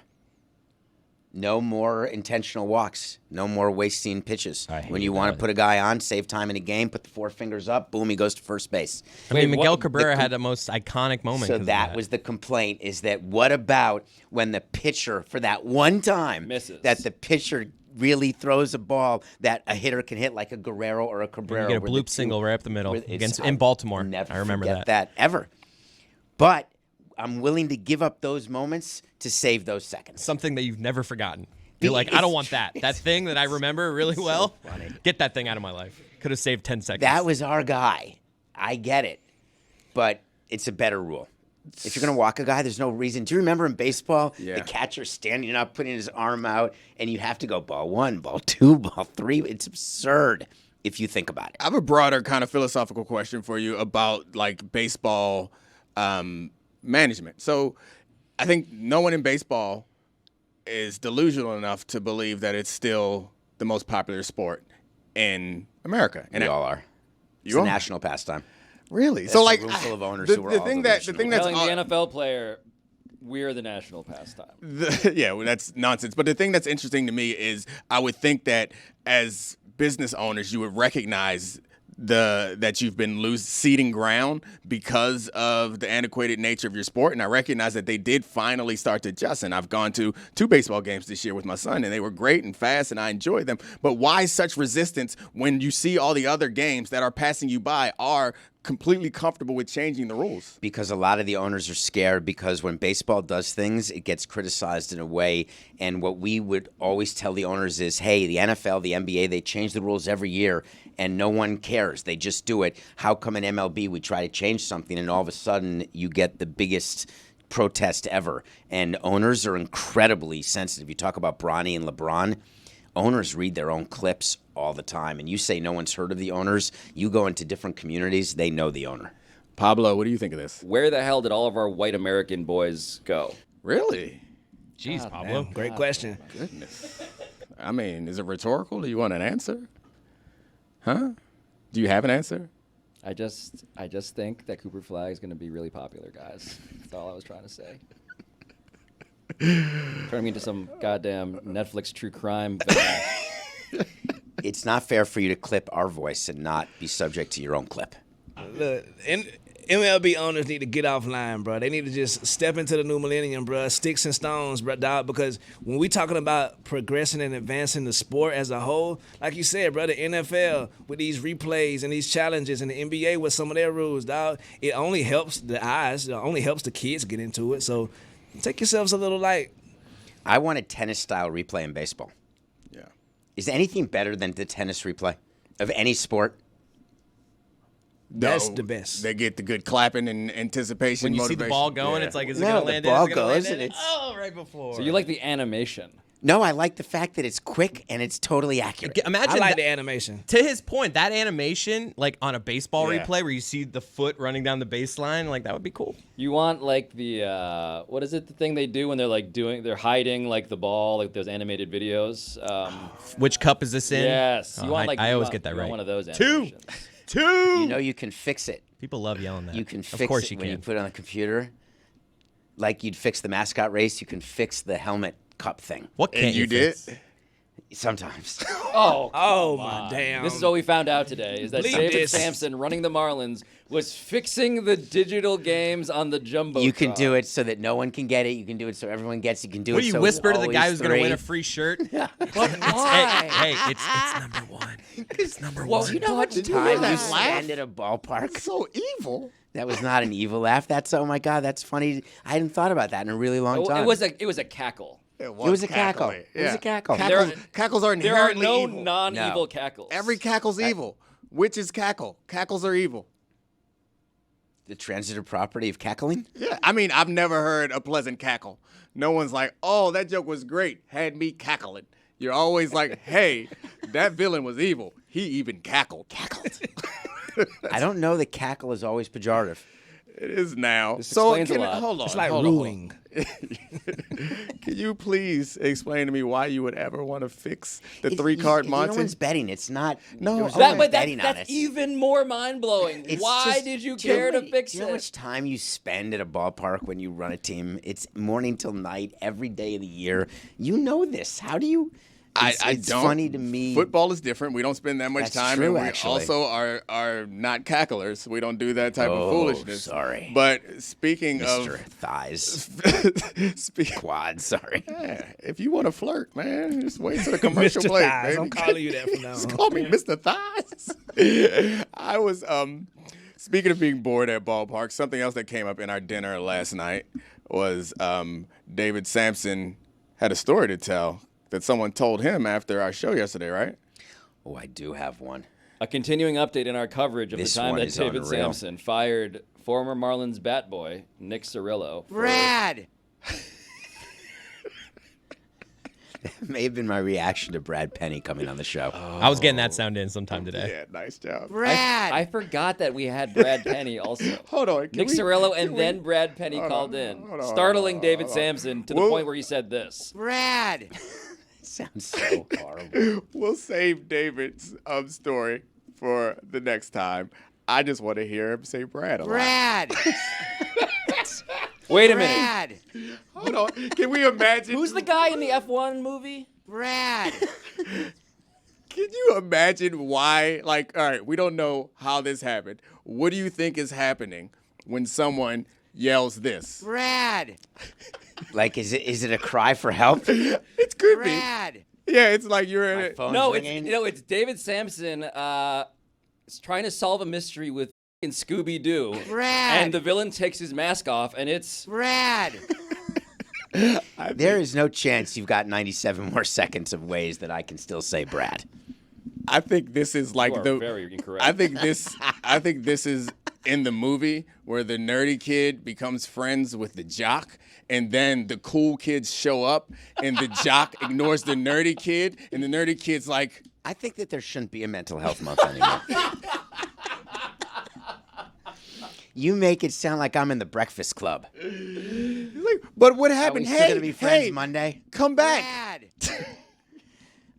No more intentional walks. No more wasting pitches. When you want to put a guy on, save time in a game, put the 4 fingers up, boom, he goes to first base. I mean, Miguel Cabrera had the most iconic moment. So 'cause of that was the complaint, is that what about when the pitcher, for that one time, misses, that the pitcher really throws a ball that a hitter can hit, like a Guerrero or a Cabrera. You get a bloop single right up the middle in in Baltimore. Never I remember forget that ever. But I'm willing to give up those moments to save those seconds. Something that you've never forgotten. You're like, I don't want that. That thing that I remember really well. Funny. Get that thing out of my life. Could have saved 10 seconds. That was our guy. I get it. But it's a better rule. If you're going to walk a guy, there's no reason. Do you remember in baseball, the catcher standing up, putting his arm out, and you have to go ball 1, ball 2, ball 3? It's absurd if you think about it. I have a broader kind of philosophical question for you about like baseball management. So I think no one in baseball is delusional enough to believe that it's still the most popular sport in America. And we all are. It's a national pastime. Really? That's so like a room full of owners the who are the all thing that's Telling the NFL player, we're the national pastime. Well, that's nonsense. But the thing that's interesting to me is I would think that as business owners, you would recognize that you've been ceding ground because of the antiquated nature of your sport. And I recognize that they did finally start to adjust. And I've gone to 2 baseball games this year with my son, and they were great and fast, and I enjoyed them. But why such resistance when you see all the other games that are passing you by are completely comfortable with changing the rules? Because a lot of the owners are scared because when baseball does things, it gets criticized in a way. And what we would always tell the owners is, hey, the NFL, the NBA, they change the rules every year and no one cares. They just do it. How come in MLB we try to change something and all of a sudden you get the biggest protest ever? And owners are incredibly sensitive. You talk about Bronny and LeBron. Owners read their own clips all the time. And you say no one's heard of the owners. You go into different communities, they know the owner. Pablo, what do you think of this? Where the hell did all of our white American boys go? Really? Jeez, Pablo. Man, great question. Goodness. I mean, is it rhetorical? Do you want an answer? Huh? Do you have an answer? I just think that Cooper Flag is going to be really popular, guys. That's all I was trying to say. Turn me into some goddamn Netflix true crime. It's not fair for you to clip our voice and not be subject to your own clip. Look, MLB owners need to get offline, bro. They need to just step into the new millennium, bro. Sticks and stones, bro, dog. Because when we talking about progressing and advancing the sport as a whole, like you said, bro, the NFL with these replays and these challenges, and the NBA with some of their rules, dog, it only helps the eyes. It only helps the kids get into it. So take yourselves a little light. I want a tennis-style replay in baseball. Yeah. Is anything better than the tennis replay of any sport? That's No, the best. They get the good clapping and anticipation. When you see the motivation. ball going, Yeah. it's like, is it No, going to the land ball in? Is it gonna goes land and in? it's- Oh, right before. So you like the animation? No, I like the fact that it's quick and it's totally accurate. Imagine I like that- the animation. To his point, that animation, like on a baseball Yeah. replay where you see the foot running down the baseline, like that would be cool. You want like the what is it? The thing they do when they're like they're hiding like the ball, like those animated videos. Which cup is this in? Yes, Oh, you want like I you always want- get that you want right. One of those Two. animations. Two. You know you can fix it. People love yelling that. You can Of fix course it you when you can. put it on the computer. Like you'd fix the mascot race, you can fix the helmet cup thing. What can't And you fix? did? Sometimes. Oh, Oh, come my on. damn. This is what we found out today: is that Bleep David this. Samson, running the Marlins, was fixing the digital games on the jumbo. You can do it so that no one can get it. You can do it so everyone gets it. You can do What it do you so whisper to the always guy who's going to three. win a free shirt? But why? Hey, it's number one. It's number Well, one. you know what? Time you hear you that spend at a ballpark. So evil. That was not an evil laugh. That's, oh my God, that's funny. I hadn't thought about that in a really long time. It was a cackle. It was a cackle. cackling. It was a cackle. Cackles are There are inherently no evil. non-evil No. cackles. Every cackle's evil. Witches cackle. Cackles are evil. The transitive property of cackling? Yeah, I mean, I've never heard a pleasant cackle. No one's like, oh, that joke was great. Had me cackling. You're always like, hey, that villain was evil. He even cackled. I don't know that cackle is always pejorative. It is now. This explains a lot. Hold on. It's like hold on, hold on. ruling. Can you please explain to me why you would ever want to fix the It- 3-card No Monty? one's betting. It's not. No, there's that- no one But betting on that's it. even more mind-blowing. It's Why just- did you do know care how to many- fix Do you know how it? much time you spend at a ballpark when you run a team? It's morning till night, every day of the year. You know this. How do you? It's don't. funny to me. Football is different. We don't spend that much That's time. true, and we actually. also are not cacklers. We don't do that type of Oh, foolishness. sorry. But speaking Mr. of Thighs. speak, Quad, sorry. yeah, if you want to flirt, man, just wait till the commercial Mr. break. Thighs. I'm baby. calling you that from now Just on. call me Mr. Thighs. I was speaking of being bored at ballparks, something else that came up in our dinner last night was David Samson had a story to tell that someone told him after our show yesterday, right? Oh, I do have one. A continuing update in our coverage of This the time one that is David unreal. Samson fired former Marlins bat boy Nick Cirillo. for- Brad! That may have been my reaction to Brad Penny coming on the show. I was getting that sound in sometime today. Yeah, nice job. Brad! I forgot that we had Brad Penny also. Hold on. Nick Cirillo and then Brad Penny Hold called on, in, hold on, startling hold on, David hold on. Samson to the Whoa. point where he said this. Brad! Sounds so horrible. We'll save David's story for the next time. I just want to hear him say Brad a lot. Brad! Wait a minute. Brad! Hold on. Can we imagine? Who's the guy in the F1 movie? Brad! Can you imagine why? Like, all right, we don't know how this happened. What do you think is happening when someone yells this? Brad! Like, is it a cry for help? It could Brad! be. Yeah, it's like you're in My it. phone's No, ringing. it's David Samson trying to solve a mystery with in Scooby-Doo. Brad. And the villain takes his mask off, and it's Brad. There is no chance you've got 97 more seconds of ways that I can still say Brad. I think this is like You are very incorrect. I think this is in the movie where the nerdy kid becomes friends with the jock, and then the cool kids show up, and the jock ignores the nerdy kid, and the nerdy kid's like, I think that there shouldn't be a mental health month anymore. You make it sound like I'm in the Breakfast Club. but what Are happened? we still gonna be friends hey, Monday? come back. Brad.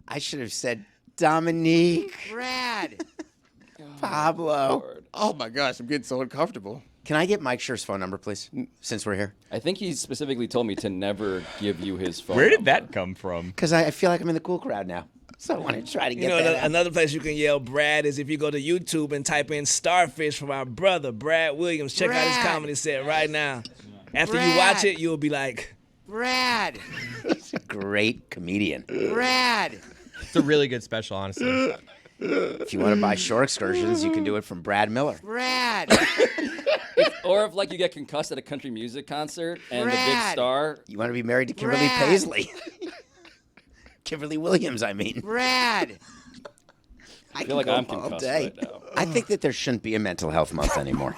I should have said Dominique. Brad. Pablo. Oh my gosh, I'm getting so uncomfortable. Can I get Mike Scherr's phone number, please, since we're here? I think he specifically told me to never give you his phone. Where did number. that come from? Because I feel like I'm in the cool crowd now. So I want to try to get You know, that out. another place you can yell Brad is if you go to YouTube and type in Starfish from our brother, Brad Williams. Check out his Brad. comedy set right now. After you Brad. watch it, you'll be like, Brad. He's a great comedian. Brad. It's a really good special, honestly. If you want to buy shore excursions, you can do it from Brad Miller. Brad. Or if like you get concussed at a country music concert and the big Brad. star. You want to be married to Kimberly Brad. Paisley. Kimberly Williams, I mean. Brad. I feel like I'm all concussed day. right now. I think that there shouldn't be a mental health month anymore.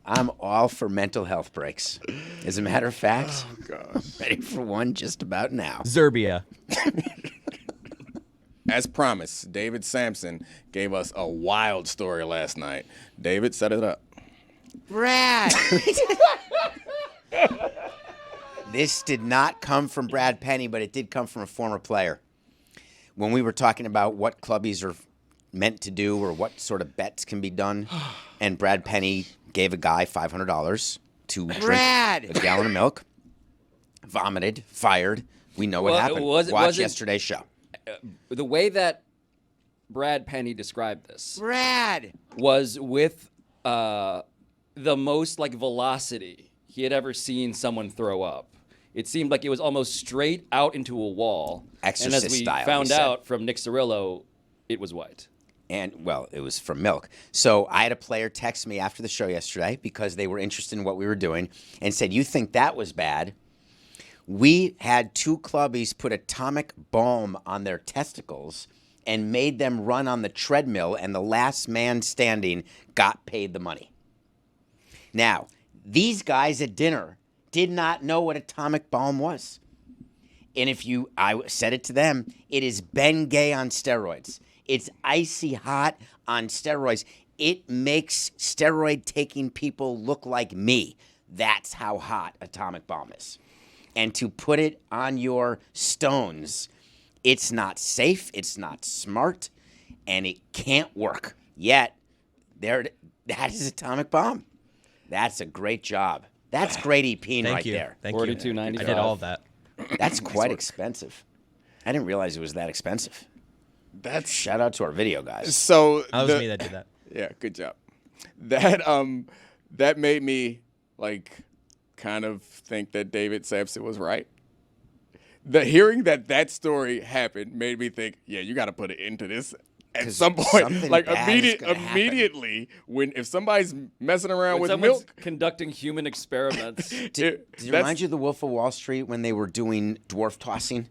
I'm all for mental health breaks. As a matter of fact, I'm ready for one just about now. Zerbia. As promised, David Samson gave us a wild story last night. David, set it up. Brad. This did not come from Brad Penny, but it did come from a former player. When we were talking about what clubbies are meant to do or what sort of bets can be done, and Brad Penny gave a guy $500 to drink a gallon of milk, vomited, fired. We know what Well, happened. was it- Watch was it- yesterday's show. The way that Brad Penny described this was with the most like velocity he had ever seen someone throw up. It seemed like it was almost straight out into a wall. Exorcist and as we style, found he said. out from Nick Cirillo, it was white. And, well, it was from milk. So I had a player text me after the show yesterday because they were interested in what we were doing and said, you think that was bad? We had two clubbies put atomic balm on their testicles and made them run on the treadmill, and the last man standing got paid the money. Now, these guys at dinner did not know what atomic balm was. And I said it to them, it is Ben Gay on steroids. It's icy hot on steroids. It makes steroid-taking people look like me. That's how hot atomic bomb is. And to put it on your stones, it's not safe, it's not smart, and it can't work. Yet, that is atomic bomb. That's a great job. That's great EP Thank right you. there. Thank you. $42.95. I did all of that. That's quite expensive. I didn't realize it was that expensive. That's Shout out to our video guys. so. That was me that did that. Yeah, good job. That made me like kind of think that David Sampson was right. The hearing that story happened made me think, yeah, you got to put an end to this at 'Cause some point. something Like bad is gonna happen. immediately, if somebody's messing around When with someone's milk, conducting human experiments. Did it remind you of the Wolf of Wall Street when they were doing dwarf tossing?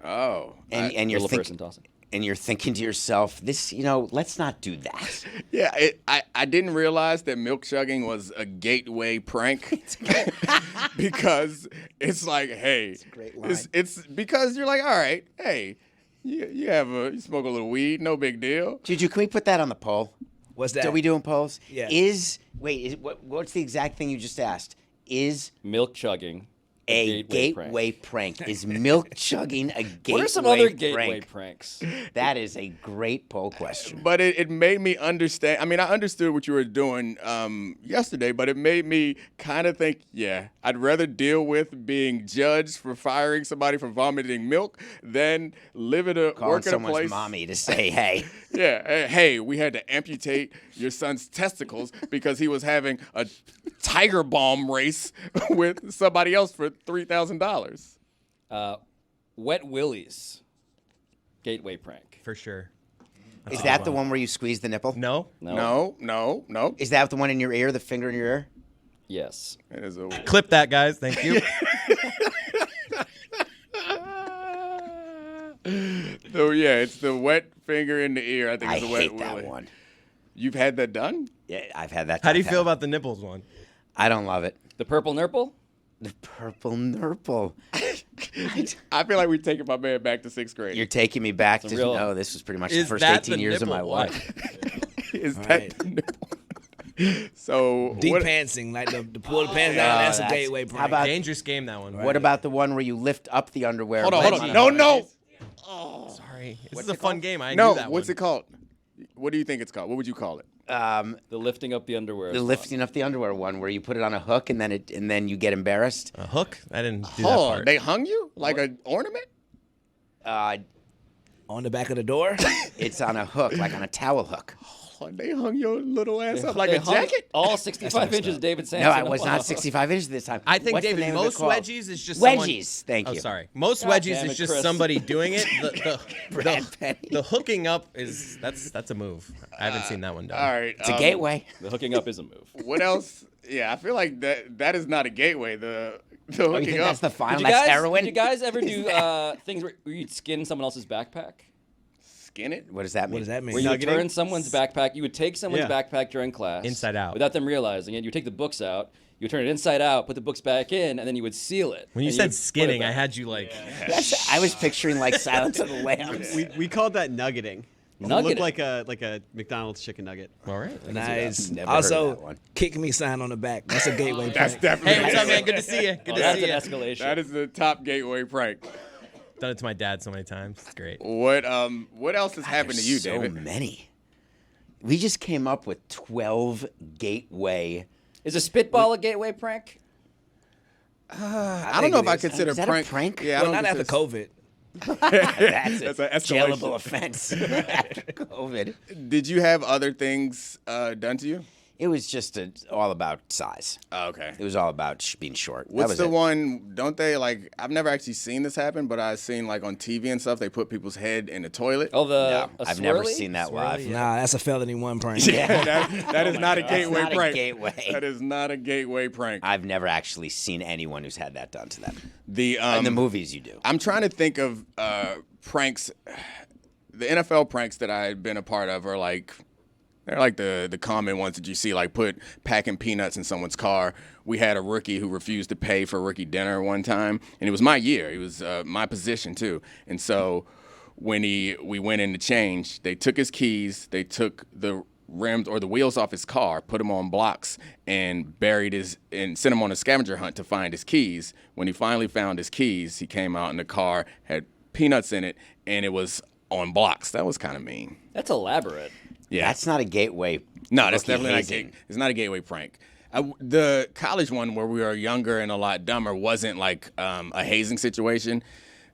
Oh, And you're Little person tossing. and you're thinking to yourself, let's not do that. yeah. I didn't realize that milk chugging was a gateway prank because it's like, hey, a great line. it's because you're like, all right, hey, you smoke a little weed, no big deal. Juju, can we put that on the poll? what's that? Are we doing polls? Yeah. What's the exact thing you just asked? Is Milk chugging. a gateway prank? Is milk chugging a gateway What are some other prank? gateway pranks? That is a great poll question. But it made me understand. I mean, I understood what you were doing yesterday, but it made me kind of think, yeah, I'd rather deal with being judged for firing somebody for vomiting milk than work in a someone's place. mommy to say, hey. Yeah, hey, we had to amputate your son's testicles because he was having a tiger balm race with somebody else for $3,000. Wet willies. Gateway prank. For sure. Is that the one where you squeeze the nipple? No. No. Is that the one in your ear, the finger in your ear? Yes. It is a Clip that, guys. Thank you. So yeah, it's the wet finger in the ear. I think I it's the wet hate that willy. one. You've had that done? Yeah, I've had that. How do you I've feel had- about the nipples one? I don't love it. The purple nurple? The purple nurple. I feel like we're taking my man back to 6th grade. You're taking me back to real- no. This was pretty much Is the first that 18 the years of my nipple life. Is that Right. the nipple? So Deep what, pantsing, like the pull the pants down. That's a that's- gateway prank. how about- Dangerous game, that one. What about the one where you lift up the underwear? hold on. wedgie? No. Sorry. This is a fun game. I No, knew that what's one. it called? What do you think it's called? What would you call it? The lifting up the underwear. The is lifting up the underwear one, where you put it on a hook and then you get embarrassed. A hook? I didn't do that Oh, part. they hung you like an ornament? On the back of the door. It's on a hook, like on a towel hook. Oh, they hung your little ass fun. up like They a hung jacket? All 65 inches, David Samson. No, I was not 65 inches this time. I think, What's the David, name of it most called? wedgies is just someone- wedgies. Thank Oh, you. sorry. Most God wedgies damn is it, just Chris. somebody doing it. Brad Penny. The hooking up is that's a move. I haven't seen that one done. All right. It's a gateway. The hooking up is a move. What else? Yeah, I feel like that is not a gateway. The Oh, you hooking think up. that's the final? Did you That's guys, heroin. Did you guys ever do things where you'd skin someone else's backpack? Skin it? What does that mean? What does that mean? Where you would Nuggeting? turn someone's backpack. You would take someone's Yeah. backpack during class. Inside out. Without them realizing it. You would take the books out. You would turn it inside out, put the books back in, and then you would seal it. When you And said would put it skinning, I back. had you like. I was picturing like Silence of the Lambs. We called that nuggeting. It Nuggeting. looked like a McDonald's chicken nugget. All right. Nice. Never heard of that Also, one. kick me sign on the back. That's a gateway That's prank. definitely. Hey, what's up, man? Good to see you. Good Oh, to that's see an you. escalation. That is the top gateway prank. Done it to my dad so many times. It's great. What else has happened to you, There's so David? many. We just came up with 12 gateway. Is a spitball a gateway prank? I don't know if I consider Is that a prank? Yeah, I Well, don't not after consider- COVID. That's That's an a jailable escalation. offense after COVID. Did you have other things done to you? It was just all about size. Oh, okay. It was all about being short. That What's was the it. one? Don't they like? I've never actually seen this happen, but I've seen like on TV and stuff. They put people's head in the toilet. Oh, No, a I've never swirly? seen that live. Nah, that's a felony one prank. Yeah, that is not a gateway not a prank. gateway. That is not a gateway prank. I've never actually seen anyone who's had that done to them. The In the movies, you do. I'm trying to think of pranks. The NFL pranks that I've been a part of are like they're like the common ones that you see, like put packing peanuts in someone's car. We had a rookie who refused to pay for rookie dinner one time, and it was my year. It was my position too. And so when we went in to change, they took his keys, they took the rims or the wheels off his car, put him on blocks, and buried and sent him on a scavenger hunt to find his keys. When he finally found his keys, he came out and the car had peanuts in it, and it was on blocks. That was kind of mean. That's elaborate. Yeah, That's not a gateway. no, that's rookie definitely not hazing. it's not a gateway prank. The college one where we were younger and a lot dumber wasn't like a hazing situation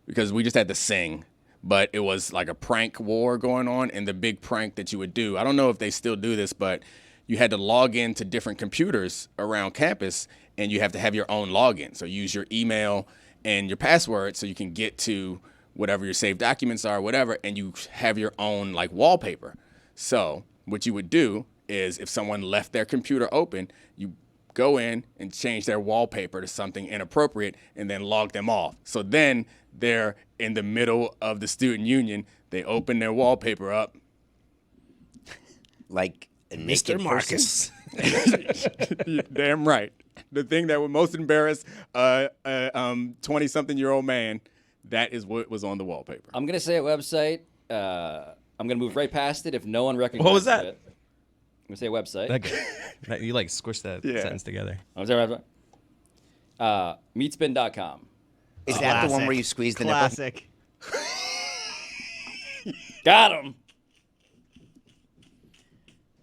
because we just had to sing. But it was like a prank war going on, and the big prank that you would do, I don't know if they still do this, but you had to log into different computers around campus, and you have to have your own login. So use your email and your password so you can get to whatever your saved documents are, whatever, and you have your own like wallpaper. So what you would do is if someone left their computer open, you go in and change their wallpaper to something inappropriate and then log them off. So then they're in the middle of the student union. They open their wallpaper up. Like a naked Mr. Marcus. You're damn right. The thing that would most embarrass a 20-something-year-old man, that is what was on the wallpaper. I'm gonna say a website. I'm gonna move right past it if no one recognizes What was that? it. I'm gonna say a website. You like squished that Yeah. sentence together. I'm gonna say a website. Meatspin.com. Is that the one where you squeeze the nipple? Classic. Got him.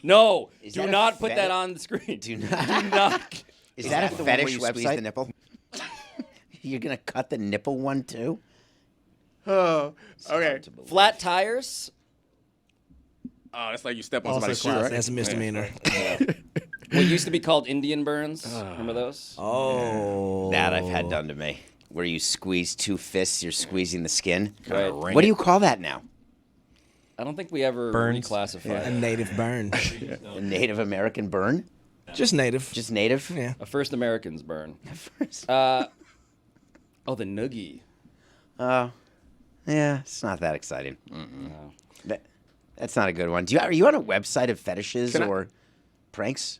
No, Is do that a not put that fetish? on the screen. Do Do not. not. Is that a the one where fetish you squeeze website? the nipple? You're gonna cut the nipple one too? Oh, okay. Flat tires. Oh, that's like you step on Also somebody's shoe, classic. right? That's a misdemeanor. What used to be called Indian burns. Remember those? Oh. That I've had done to me. Where you squeeze two fists, you're squeezing the skin. Right. What do you call that now? I don't think we ever Burns. reclassified. A native burn. A Native American burn? Just native. Just native? Yeah. A First Americans burn. First. The noogie. Yeah, it's not that exciting. That's not a good one. Are you on a website of fetishes or pranks?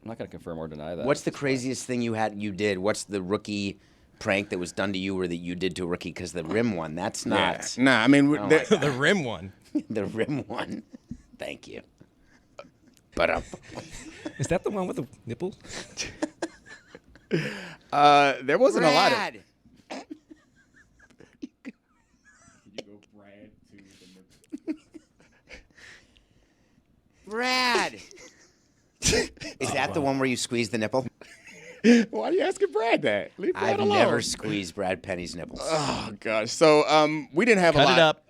I'm not going to confirm or deny that. What's the craziest thing you did? What's the rookie prank that was done to you or that you did to a rookie? Because the rim one, that's not. Yeah. Nah, I mean, The rim one. The rim one. Thank you. But Is that the one with the nipples? there wasn't a lot of. Brad. Is that the one where you squeeze the nipple? Why are you asking Brad that? Leave Brad I've alone. never squeezed Brad Penny's nipples. Oh gosh. So we didn't have a Cut lot. it up.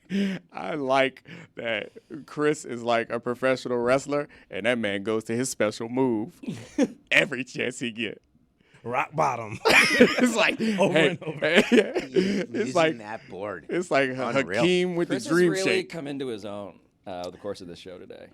Man, I like that Chris is like a professional wrestler, and that man goes to his special move every chance he gets. Rock bottom. It's like hey, it's Using like that board. it's like Unreal. Hakeem with Chris the dream has really shake. come into his own over the course of this show today.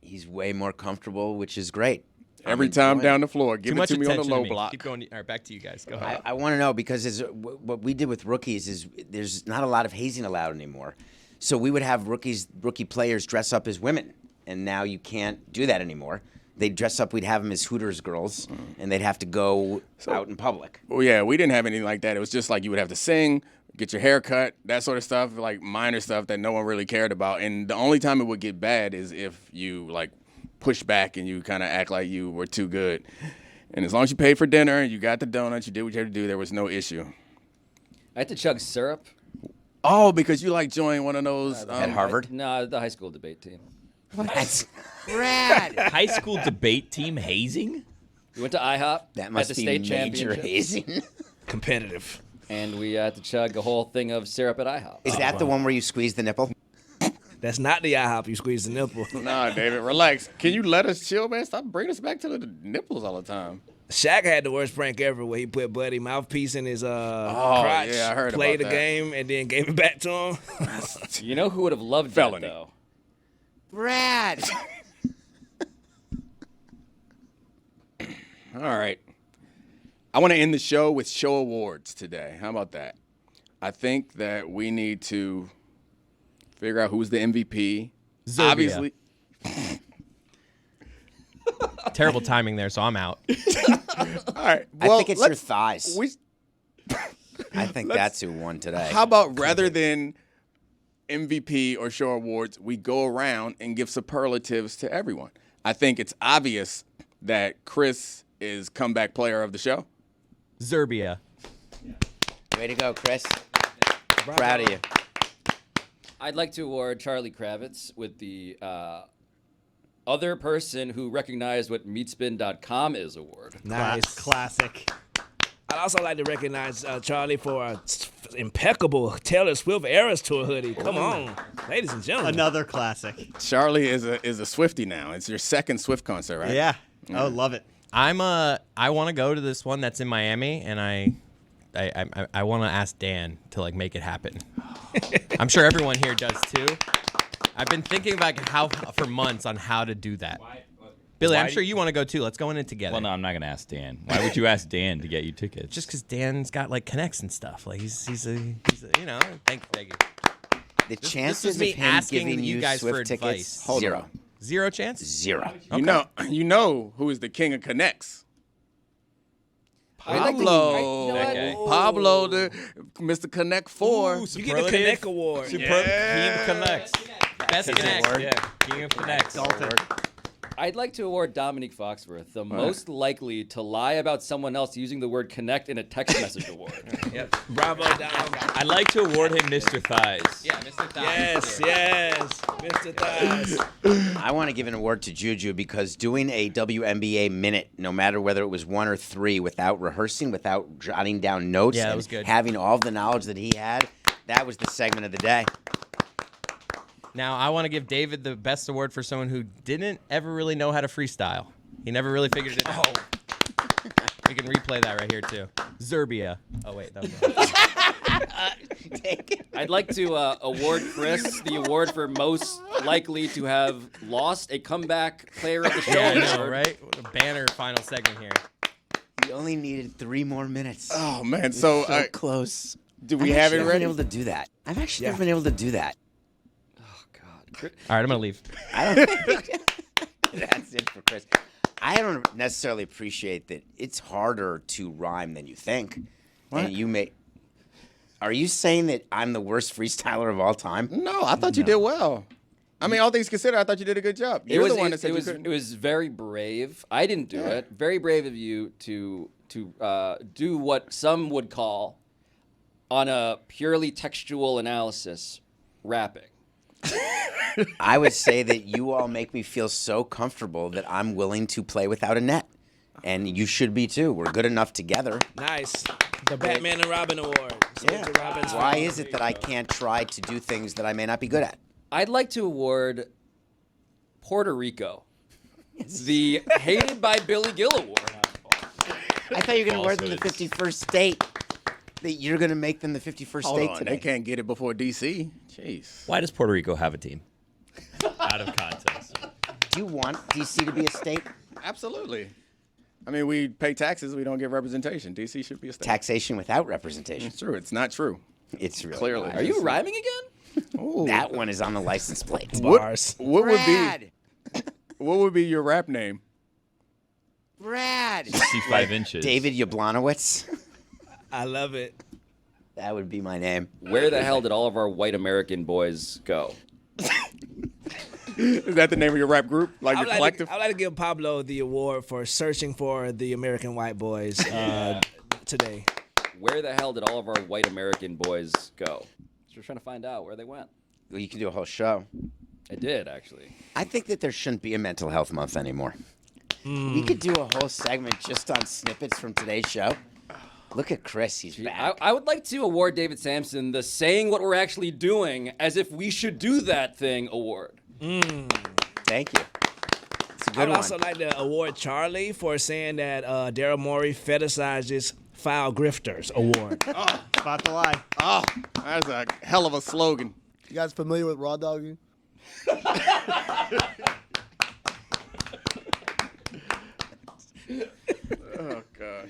He's way more comfortable, which is great. Every I'm time enjoying down the floor, give Too it much to me on the attention low to me. block. Keep going. All right, back to you guys. Go ahead. I want to know because what we did with rookies is there's not a lot of hazing allowed anymore. So we would have rookie players dress up as women, and now you can't do that anymore. They'd dress up. We'd have them as Hooters girls, and they'd have to go out in public. Well, yeah, we didn't have anything like that. It was just like you would have to sing, get your hair cut, that sort of stuff, like minor stuff that no one really cared about. And the only time it would get bad is if you like push back and you kind of act like you were too good. And as long as you paid for dinner and you got the donuts, you did what you had to do, there was no issue. I had to chug syrup. Oh, because you like joined one of those At Harvard? No, the high school debate team. That's Brad. High school debate team hazing? We went to IHOP That at must the be state major championship, hazing. Competitive. and we had to chug a whole thing of syrup at IHOP. Is that the one where you squeeze the nipple? That's not the IHOP you squeeze the nipple. Nah, David, relax. Can you let us chill, man? Stop bringing us back to the nipples all the time. Shaq had the worst prank ever where he put Buddy mouthpiece in his crotch, yeah, I heard played about the that. game, and then gave it back to him. You know who would have loved Felony. that, though? Brad. All right. I want to end the show with show awards today. How about that? I think that we need to figure out who's the MVP. Zerbia. Obviously. Terrible timing there, so I'm out. All right. I Well, think it's your let's- thighs. we- I think that's who won today. How about rather than MVP or show awards, we go around and give superlatives to everyone? I think it's obvious that Chris is comeback player of the show. Zerbia. Way to go, Chris. Proud of you. I'd like to award Charlie Kravitz with the other person who recognized what meatspin.com is award. Nice. Classic. I'd also like to recognize Charlie for an impeccable Taylor Swift Eras Tour hoodie. Come on, ladies and gentlemen. Another classic. Charlie is a Swiftie now. It's your second Swift concert, right? Yeah. Oh, love it. I want to go to this one that's in Miami, and I want to ask Dan to like make it happen. I'm sure everyone here does too. I've been thinking about for months on how to do that. Billy, I'm sure you want to go too. Let's go in it together. Well, no, I'm not going to ask Dan. Why would you ask Dan to get you tickets? Just because Dan's got like connects and stuff. Like he's a you know. Thank you. The This chances was me of him asking giving you you guys for Swift advice. tickets, Hold zero. on. 0 chance. Zero. You know who is the king of connects. I'd like to- Pablo. you know what? Okay. Pablo, the Mr. Connect 4. You get the Connect Award. King of Connects. Best connect. Yeah, King of Connects. I'd like to award Dominique Foxworth the most likely to lie about someone else using the word connect in a text message award. Bravo, Dom. I'd like to award him Mr. Thighs. Yeah, Mr. Thighs. Yes, Mr. Thighs. I want to give an award to Juju because doing a WNBA minute, no matter whether it was 1 or 3, without rehearsing, without jotting down notes, Yeah, that and was good. having all of the knowledge that he had, that was the segment of the day. Now, I want to give David the best award for someone who didn't ever really know how to freestyle. He never really figured it out. We can replay that right here, too. Zerbia. Oh, wait. That was I'd like to award Chris the award for most likely to have lost a comeback player of the show. Yeah, I know, right? What a banner final segment here. We only needed 3 more minutes. Oh man, so Close. do we I've have actually it never ready? been able to do that. I've actually never been able to do that. All right, I'm gonna leave. I don't think that's it for Chris. I don't necessarily appreciate that it's harder to rhyme than you think. What? And you may. Are you saying that I'm the worst freestyler of all time? No, I thought you did well. I mean, all things considered, I thought you did a good job. You're the one that said you couldn't. It was very brave. I didn't do it. Very brave of you to do what some would call, on a purely textual analysis, rapping. I would say that you all make me feel so comfortable that I'm willing to play without a net. And you should be too. We're good enough together. Nice. The Batman and Robin Award. Yeah. Why is it that I can't try to do things that I may not be good at? I'd like to award Puerto Rico the Hated by Billy Gill Award. I thought you were going to award them the Falsehoods. 51st state. That you're going to make them the 51st Hold state on, today. they can't get it before DC. Jeez. Why does Puerto Rico have a team? Out of context. Do you want DC to be a state? Absolutely. I mean, we pay taxes. We don't get representation. DC should be a state. Taxation without representation. It's true. It's not true. It's really Clearly. not. Are you rhyming again? Ooh. That one is on the license plate. Bars. What Brad. what would be your rap name? Brad. See 5 inches. David Yablonowitz. I love it. That would be my name. Where the hell did all of our white American boys go? Is that the name of your rap group? Like your collective? I'd like to give Pablo the award for searching for the American white boys today. Where the hell did all of our white American boys go? We're trying to find out where they went. Well, you can do a whole show. I did, actually. I think that there shouldn't be a mental health month anymore. We could do a whole segment just on snippets from today's show. Look at Chris, he's back. I would like to award David Samson the Saying What We're Actually Doing as if we should do that thing award. Thank you. It's a good I'd one. also like to award Charlie for saying that Daryl Morey fetishizes foul grifters award. About to lie. Oh, that's a hell of a slogan. You guys familiar with raw dogging? Oh, gosh.